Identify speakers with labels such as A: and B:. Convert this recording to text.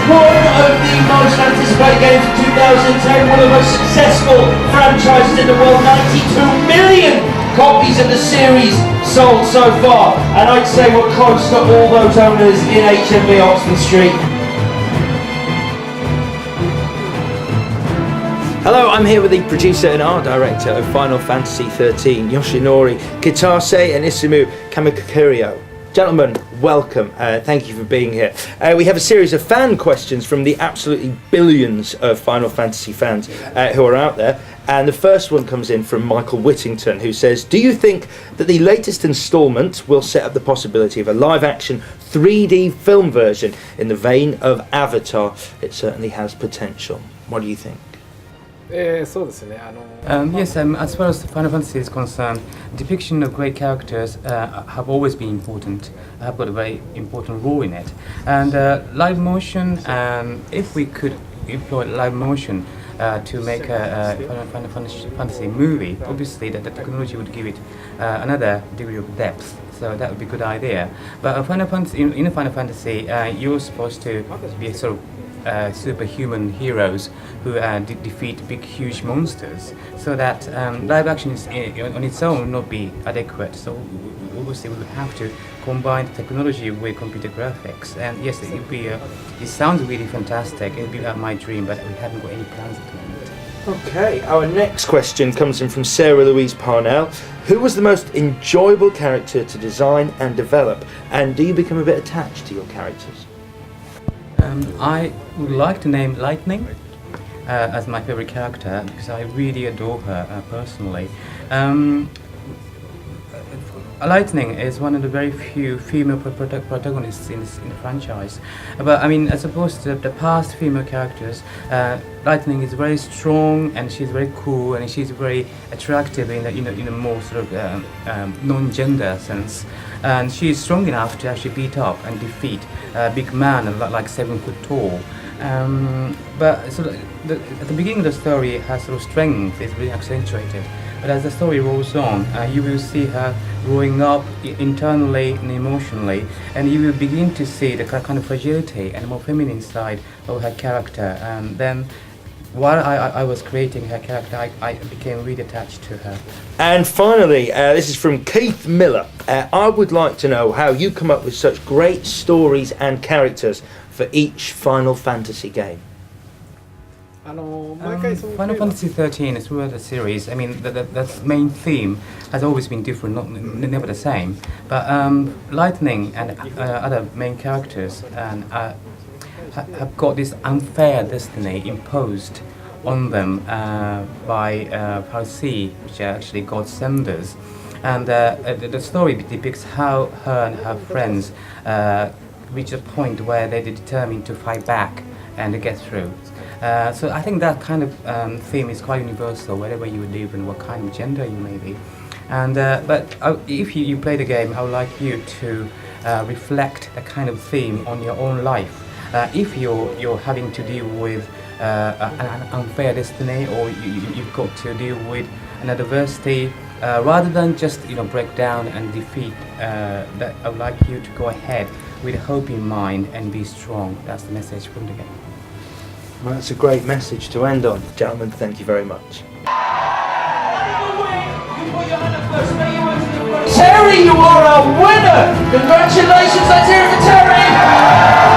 A: one of the most anticipated games of 2010, one of the most successful franchises in the world, 92 million copies of the series sold so far, and I'd say we're close to all those owners in HMV Oxford Street. Hello, I'm here with the producer and art director of Final Fantasy XIII, Yoshinori Kitase and Isumu Kamikakurio. Gentlemen, welcome. Thank you for being here. We have a series of fan questions from the absolutely billions of Final Fantasy fans who are out there. And the first one comes in from Michael Whittington, who says, do you think that the latest instalment will set up the possibility of a live-action 3D film version in the vein of Avatar? It certainly has potential. What do you think?
B: Yes, as far as Final Fantasy is concerned, depiction of great characters have always been important, have got a very important role in it. And live motion, if we could employ live motion to make a Final Fantasy movie, obviously the technology would give it another degree of depth. So that would be a good idea. But Final Fantasy, in a Final Fantasy, you're supposed to be sort of superhuman heroes who defeat big, huge monsters. So that live action is, on its own would not be adequate. So obviously we would have to combine technology with computer graphics. And yes, it would be. It sounds really fantastic. It would be my dream, but we haven't got any plans at the moment.
A: Okay, our next question comes in from Sarah Louise Parnell. Who was the most enjoyable character to design and develop? And do you become a bit attached to your characters?
B: I would like to name Lightning as my favorite character because I really adore her personally. Lightning is one of the very few female protagonists in the franchise. But I mean, as opposed to the past female characters, Lightning is very strong and she's very cool and she's very attractive in a more sort of non-gender sense. And she's strong enough to actually beat up and defeat a big man like 7 foot tall. But sort of at the beginning of the story, her sort of strength is really accentuated. But as the story rolls on, you will see her growing up internally and emotionally, and you will begin to see the kind of fragility and more feminine side of her character. And then, while I was creating her character, I became really attached to her.
A: And finally, this is from Keith Miller. I would like to know how you come up with such great stories and characters for each Final Fantasy game.
B: Final Fantasy XIII, throughout the series, I mean, the main theme has always been different, never the same. But Lightning and other main characters have got this unfair destiny imposed on them by Parsi, which are actually God's senders. And the story depicts how her and her friends reach a point where they're determined to fight back and to get through. So I think that kind of theme is quite universal wherever you live and what kind of gender you may be. And but if you play the game, I would like you to reflect that kind of theme on your own life. If you're having to deal with an unfair destiny, or you've got to deal with an adversity, rather than just break down and defeat, that I would like you to go ahead with hope in mind and be strong. That's the message from the game.
A: Well, that's a great message to end on. Gentlemen, thank you very much. Terry, you are our winner! Congratulations, let's hear it for Terry!